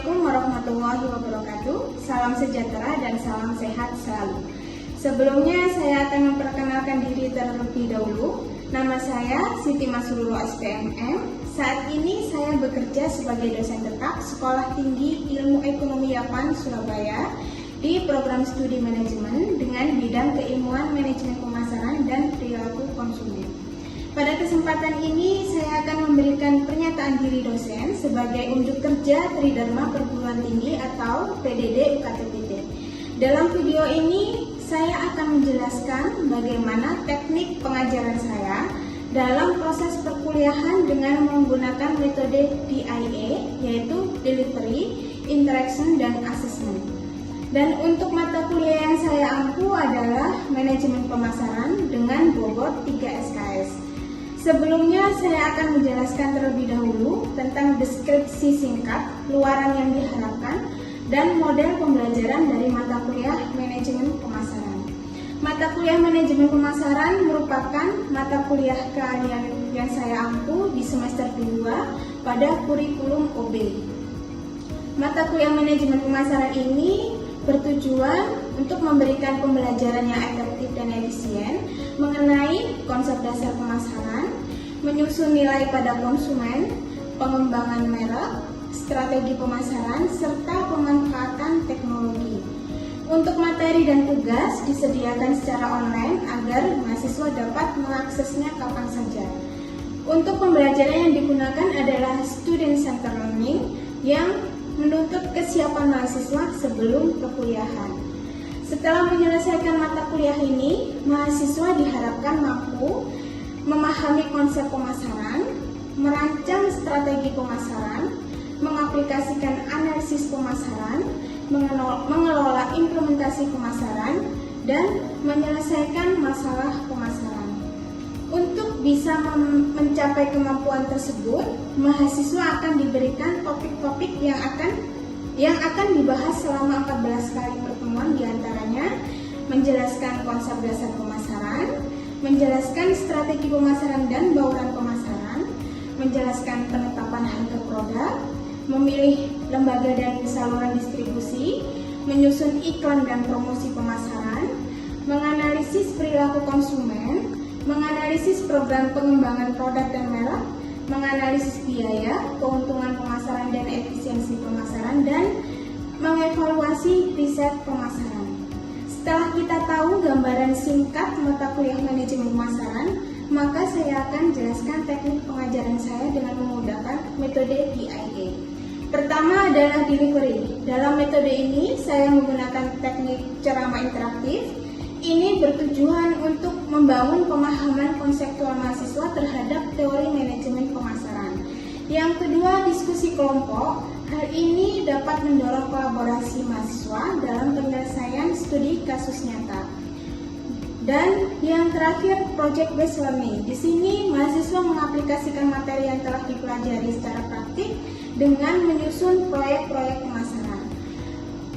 Assalamualaikum warahmatullahi wabarakatuh. Salam sejahtera dan salam sehat selalu. Sebelumnya saya akan memperkenalkan diri terlebih dahulu. Nama saya Siti Masruro SPMM. Saat ini saya bekerja sebagai dosen tetap Sekolah Tinggi Ilmu Ekonomi Yapan Surabaya di program studi manajemen dengan bidang keilmuan manajemen pemasaran dan perilaku konsumen. Pada kesempatan ini saya akan memberikan pernyataan diri dosen sebagai unjuk kerja Tridharma Perguruan Tinggi atau PDD UKTPT. Dalam video ini saya akan menjelaskan bagaimana teknik pengajaran saya dalam proses perkuliahan dengan menggunakan metode DIA, yaitu Delivery, Interaction, dan Assessment. Dan untuk mata kuliah yang saya ampu adalah Manajemen Pemasaran dengan bobot 3 SKS. Sebelumnya saya akan menjelaskan terlebih dahulu tentang deskripsi singkat, luaran yang diharapkan, dan model pembelajaran dari mata kuliah Manajemen Pemasaran. Mata kuliah Manajemen Pemasaran merupakan mata kuliah keahlian yang saya ampu di semester 2 pada kurikulum OB. Mata kuliah Manajemen Pemasaran ini bertujuan untuk memberikan pembelajaran yang efektif dan efisien mengenai konsep dasar pemasaran, menyusun nilai pada konsumen, pengembangan merek, strategi pemasaran, serta pemanfaatan teknologi. Untuk materi dan tugas disediakan secara online agar mahasiswa dapat mengaksesnya kapan saja. Untuk pembelajaran yang digunakan adalah student center learning yang menuntut kesiapan mahasiswa sebelum perkuliahan. Setelah menyelesaikan mata kuliah ini, mahasiswa diharapkan mampu memahami konsep pemasaran, merancang strategi pemasaran, mengaplikasikan analisis pemasaran, mengelola implementasi pemasaran, dan menyelesaikan masalah pemasaran. Untuk bisa mencapai kemampuan tersebut, mahasiswa akan diberikan topik-topik yang akan dibahas selama 14 kali pertemuan, diantaranya menjelaskan konsep dasar pemasaran, menjelaskan strategi pemasaran dan bauran pemasaran, menjelaskan penetapan harga produk, memilih lembaga dan saluran distribusi, menyusun iklan dan promosi pemasaran, menganalisis perilaku konsumen, menganalisis program pengembangan produk dan merek, menganalisis biaya, keuntungan pemasaran dan efisiensi pemasaran, dan mengevaluasi riset pemasaran. Setelah kita tahu gambaran singkat mata kuliah manajemen pemasaran, maka saya akan jelaskan teknik pengajaran saya dengan menggunakan metode DIA. Pertama adalah delivery. Dalam metode ini saya menggunakan teknik ceramah interaktif. Ini bertujuan untuk membangun pemahaman konseptual mahasiswa terhadap teori manajemen pemasaran. Yang kedua, diskusi kelompok. Hal ini dapat mendorong kolaborasi mahasiswa dalam penyelesaian studi kasus nyata. Dan yang terakhir, project based learning. Di sini mahasiswa mengaplikasikan materi yang telah dipelajari secara praktik dengan menyusun proyek-proyek pemasaran.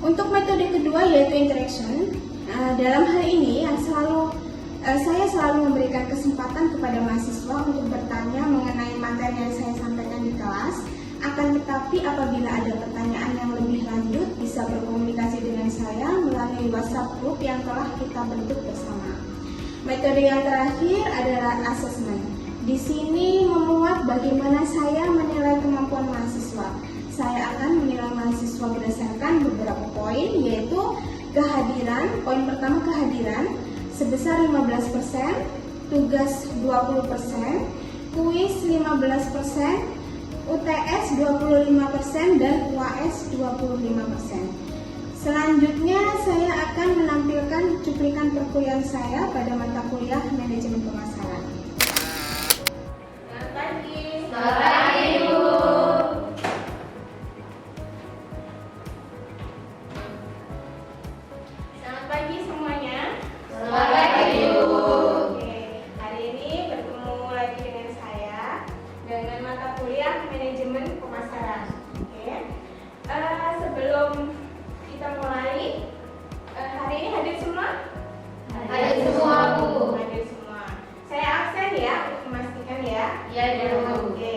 Untuk metode kedua yaitu interaction. Dalam hal ini saya selalu memberikan kesempatan kepada mahasiswa untuk bertanya mengenai materi yang saya sampaikan di kelas. Akan tetapi apabila ada pertanyaan yang lebih lanjut, bisa berkomunikasi dengan saya melalui WhatsApp group yang telah kita bentuk bersama. Metode yang terakhir adalah assessment. Di sini memuat bagaimana saya menilai kemampuan mahasiswa. Saya akan menilai mahasiswa berdasarkan beberapa poin, yaitu kehadiran. Poin pertama, kehadiran sebesar 15%, tugas 20%, kuis 15%, UTS 25%, dan UAS 25%. Selanjutnya saya akan menampilkan cuplikan perkuliahan saya pada mata kuliah manajemen pemasaran. Selamat pagi. Selamat pagi, Ibu. Selamat pagi semuanya. Selamat pagi, Ibu. Oke, hari ini bertemu lagi dengan saya dengan mata kuliah manajemen pemasaran. Oke. Sebelum kita mulai, hari ini hadir semua? Hadir semua, Bu. Hadir semua. Saya absen ya, untuk memastikan ya. Iya, Bu. Oke.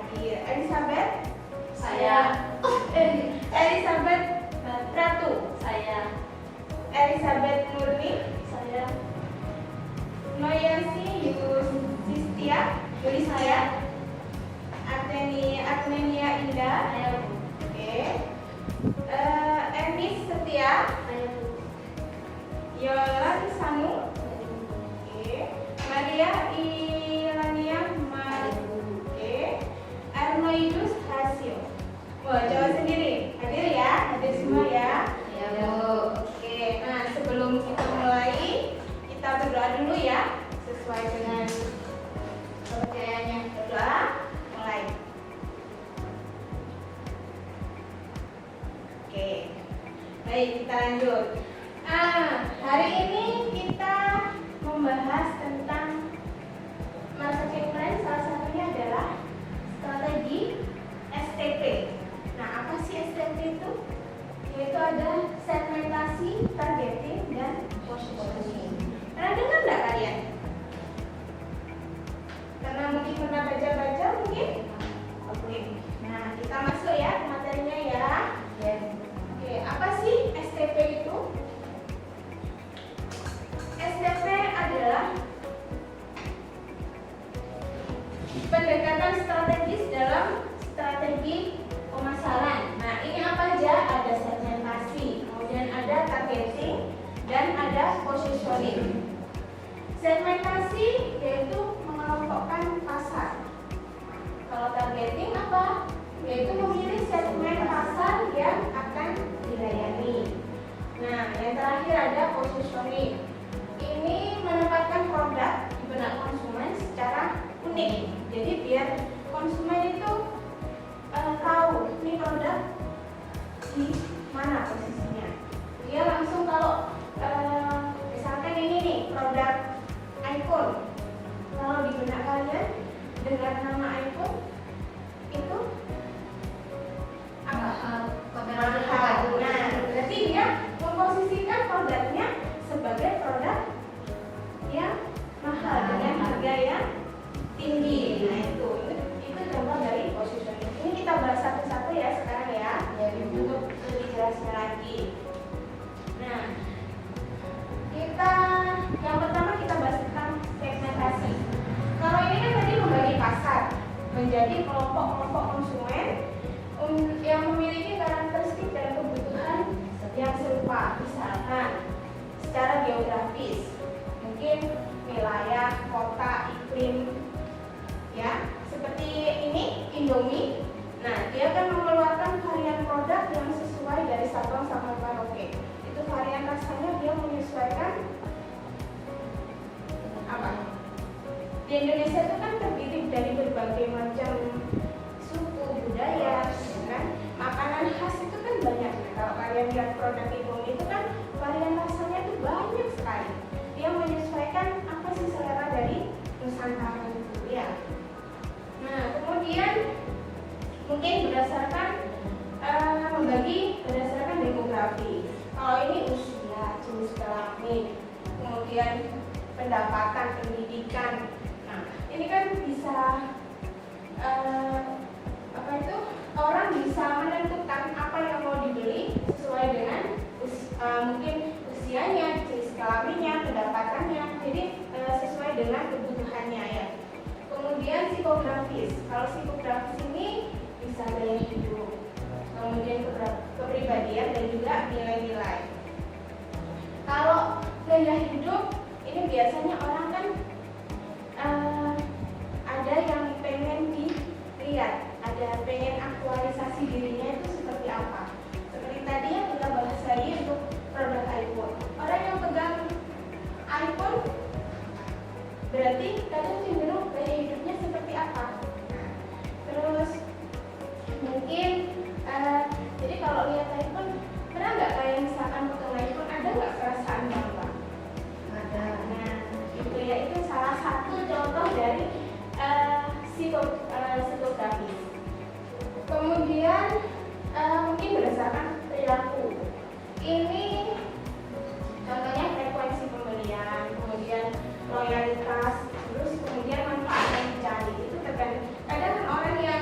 terakhir. Elizabeth? Saya. Elizabeth Ratu? Saya. Elizabeth Nurni? Saya. Noyasi Yustistia? Yulistia? Artenia Indah? Saya, Bu. Oke. Emis Setia? Saya, Bu. Yolan Sanu? Oke. Maria Ilania Oke. Arnoidus Hasio. Wah, jawab sendiri. Hadir ya, hadir semua ya. Saya, Bu. Oke, nah sebelum kita mulai, kita berdoa dulu ya, sesuai dengan kepercayaannya. Berdoa, mulai. Oke, baik kita lanjut. Hari ini kita membahas tentang marketing plan. Salah satunya adalah strategi STP. Nah, apa sih STP itu? Yaitu ada segmentasi, targeting, dan positioning. Pernah dengar nggak kalian? Karena mungkin pernah baca-baca mungkin? Oke. Nah, kita masuk ya ke materinya ya. Oke, apa sih STP itu? STP adalah pendekatan strategis dalam strategi pemasaran. Nah, ini apa aja? Ada segmentasi, kemudian ada targeting, dan ada positioning. Segmentasi yaitu mengelompokkan pasar. Kalau targeting apa? Yaitu memilih segmen pasar yang akan dilayani. Nah, yang terakhir ada positioning. Ini menempatkan produk di benak konsumen secara unik. Jadi biar konsumen itu tahu ini produk di mana posisinya. Dia langsung kalau misalkan ini nih produk iPhone, kalau di benak kalian dengan nama iPhone itu apa? Mahal. Nah, berarti dia memposisikan produknya sebagai produk yang mahal dengan harga yang tinggi. Nah, itu contoh dari positioning. Ini kita bahas satu-satu ya sekarang ya, untuk lebih jelasnya lagi. Nah, yang pertama kita bahas tentang segmentasi. Kalau ini kan tadi membagi pasar menjadi kelompok-kelompok konsumen yang memiliki karakteristik dan kebutuhan yang serupa, misalkan secara geografis, mungkin wilayah, kota, iklim, ya. Seperti ini Indomie. Nah, dia akan mengeluarkan varian produk yang sesuai dari Sabang sampai Merauke. Itu varian rasanya dia menyesuaikan apa? Di Indonesia itu kan terdiri dari berbagai macam suku, budaya, kan? Makanan khas itu kan banyak. Nah, kalau kalian lihat produk Indomie itu kan varian rasanya itu banyak sekali. Dia menyesuaikan apa sih selera dari Nusantara itu ya. Nah, kemudian mungkin berdasarkan membagi berdasarkan demografi. Kalau ini usia, jenis kelamin, kemudian pendapatan, pendidikan. Nah, ini kan bisa orang bisa menentukan apa yang mau dibeli sesuai dengan mungkin usianya, jenis kelaminnya, pendapatannya. Jadi sesuai dengan kebutuhannya ya. Kemudian psikografis. Kalau psikografis ini bisa gaya hidup, kemudian kepribadian dan juga nilai-nilai. Kalau gaya hidup ini biasanya orang kan ada yang pengen dilihat, ada pengen aktualisasi dirinya itu seperti apa. Seperti tadi yang kita bahas lagi untuk produk iPhone. Orang yang pegang iPhone berarti kadang cenderung gaya hidupnya seperti apa. Nah, terus mungkin jadi kalau lihat iPhone, pernah nggak kalian misalkan pegang iPhone, ada nggak perasaan bangga? Ada. Nah, itu ya, itu salah satu contoh dari psikografis. Kemudian mungkin berdasarkan perilaku. Ini contohnya frekuensi pembelian, kemudian loyalitas, terus kemudian manfaat yang dicari. Itu tergantung. Kadang kan orang yang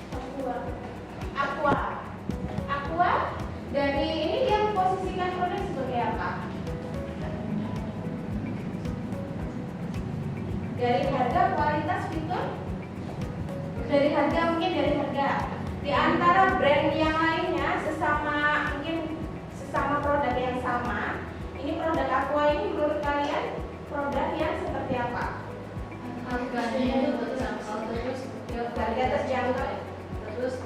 dari harga, mungkin dari harga. Di antara brand yang lainnya mungkin sesama produk yang sama. Ini produk Aqua ini menurut kalian produk yang seperti apa? Harganya itu terjangkau, terus dia Harga terjangkau. terus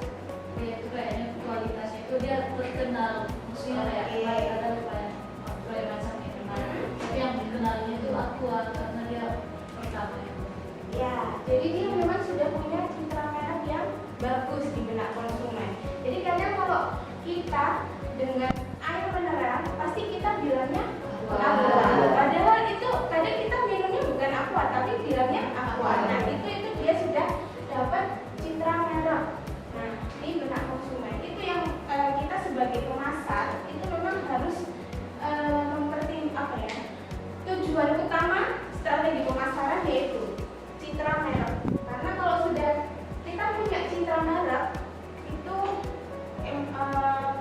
dia itu kayaknya kualitasnya itu dia terkenal, maksudnya kayak Oke. ada kayak macam itu. Tapi yang dikenalnya itu Aqua karena dia pertama. Ya, jadi dia memang sudah punya citra merek yang bagus di benak konsumen. Jadi kadang kalau kita dengan air mineral pasti kita bilangnya Aqua. Padahal itu kadang kita minumnya bukan Aqua tapi bilangnya Aqua. Nah, itu dia sudah dapat citra merek. Nah, di benak konsumen itu yang kita sebagai pemasar itu memang harus tujuan utama strategi pemasaran yaitu citra merek. Karena kalau sudah kita punya citra merek itu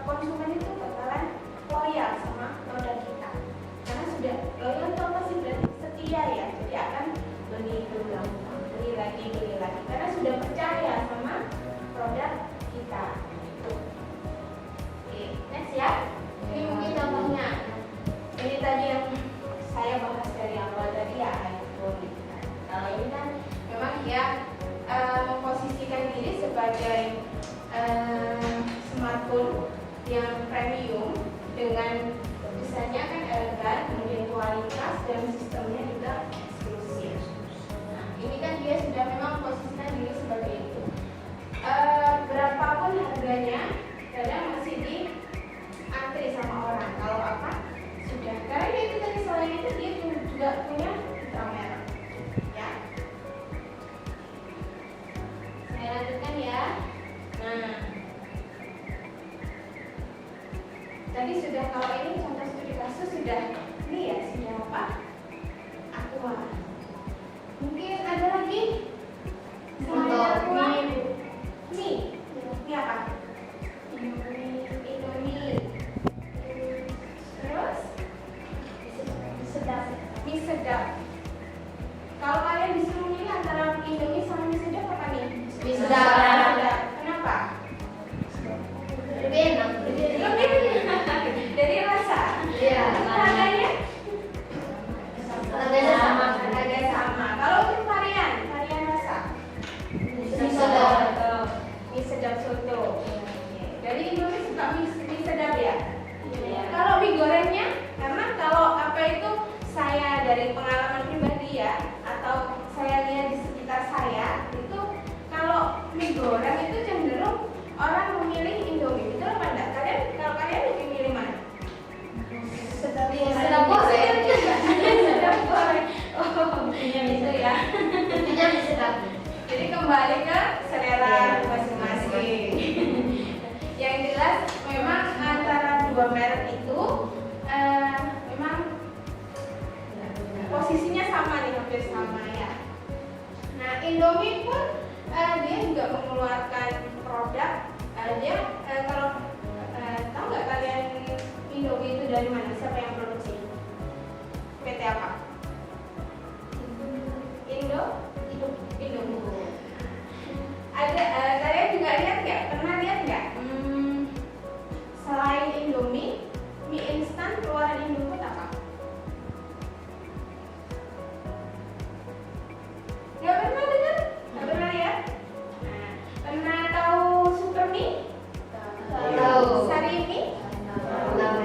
konsumen itu bakalan loyal sama produk kita. Karena sudah loyal itu apa sih, berarti setia ya. Jadi akan beli berulang, beli lagi karena sudah percaya sama produk kita. Oke, next ya. Ini mungkin contohnya. Ini tadi yang saya bahas dari awal tadi ya, iPhone. Kalau ini kan memang dia memposisikan diri sebagai smartphone yang premium dengan desainnya kan elegan, kemudian kualitas dan sistemnya juga eksklusif. Nah, ini kan dia sudah memang memposisikan diri sebagai itu. Berapapun harganya, kadang masih di antri sama orang. Kalau apa? Sudah. Karena itu tadi selain itu dia juga punya citra merek. Ya. Saya lanjutkan ya. Nah, tadi sudah, kalau ini contoh studi kasus sudah ini ya, sudah apa? Aqua. Mungkin ada lagi? Selain Aqua? Mie. Mie apa? Indomie. Terus mie sedap. Kalau kalian disuruh milih antara Indomie sama mie sedap apa nih? Mie sedap. Kenapa? Lebih enak. Dari rasa. Iya. Harganya? Harganya sama. Harga sama. Kalau untuk varian rasa? Mie sedap. Mie sedap soto. Jadi Indomie suka mie sedap ya? Iya. Kalau mie gorengnya, karena kalau apa itu saya dari pengalaman pribadi ya, atau saya lihat di sekitar saya itu kalau mie goreng itu cenderung orang memilih Indomie, betul apa enggak? Kalau kalian lebih milih mana? Sedap Sedap goreng. Sedap goreng. Oh, itu ya. Intinya mie sedap. Jadi kembali ke selera masing-masing. Yang jelas memang antara dua merek itu memang posisinya sama nih, hampir sama ya. Nah, Indomie pun dia juga mengeluarkan produk. Dia kalau tahu nggak kalian Indomie itu dari mana? Siapa yang produksi? PT apa? Indomie. Ada kalian juga lihat nggak? Pernah lihat nggak? Selain Indomie, mie instan keluaran Indofood apa? Nggak pernah dengar? Nggak pernah lihat? Nah, pernah tahu Super Mie? Tahu. Sari Mie? Nah,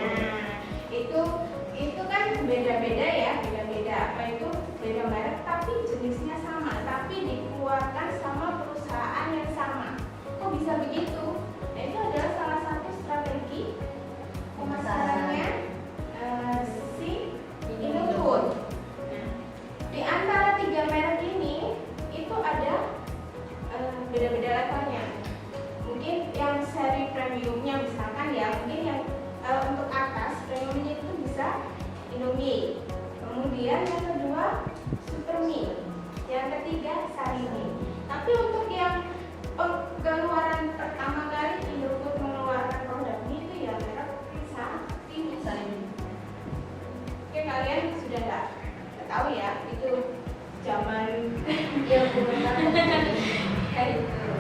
itu kan beda-beda ya, beda-beda apa itu, beda merek tapi jenisnya sama, tapi dikeluarkan sama perusahaan yang sama. Kok bisa begitu? Nah, itu adalah salah satu strategi pemasarannya si Indofood. Nah, di antara tiga merek ini itu ada beda-beda levelnya. Mungkin yang seri premiumnya misalkan ya, mungkin yang untuk atas premiumnya itu bisa Indomie. Kemudian yang kedua Super Mie. Yang ketiga Sari Mie. Tapi untuk yang pengeluaran pertama kali Indofood mengeluarkan produk mie itu ya merek Sari Mie. Oke, kalian sudah nggak tahu ya, itu zaman Yang belum tahu. kayak gitu.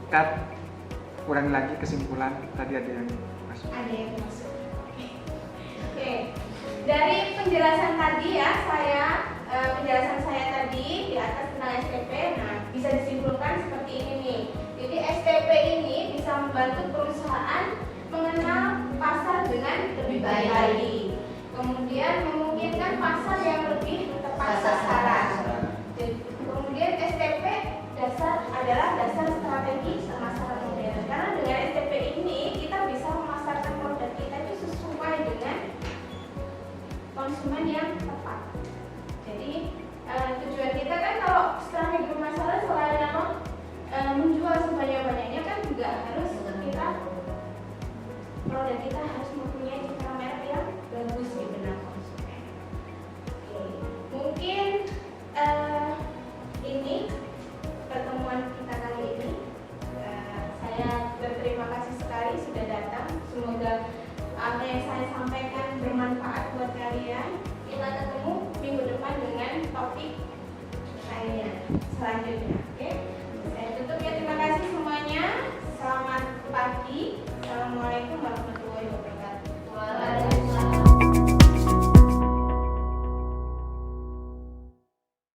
Kat, ulangi lagi kesimpulan tadi ada yang masuk. Ada yang masuk. Oke. Dari penjelasan tadi ya, penjelasan saya tadi di atas tentang STP, nah bisa disimpulkan seperti ini nih. Jadi STP ini bisa membantu perusahaan mengenal pasar dengan lebih baik lagi. Kemudian memungkinkan pasar yang lebih tepat sasaran. Kemudian STP adalah dasar strategi pemasaran modern. Karena dengan STP ini kita bisa memasarkan produk kita itu sesuai dengan konsumen yang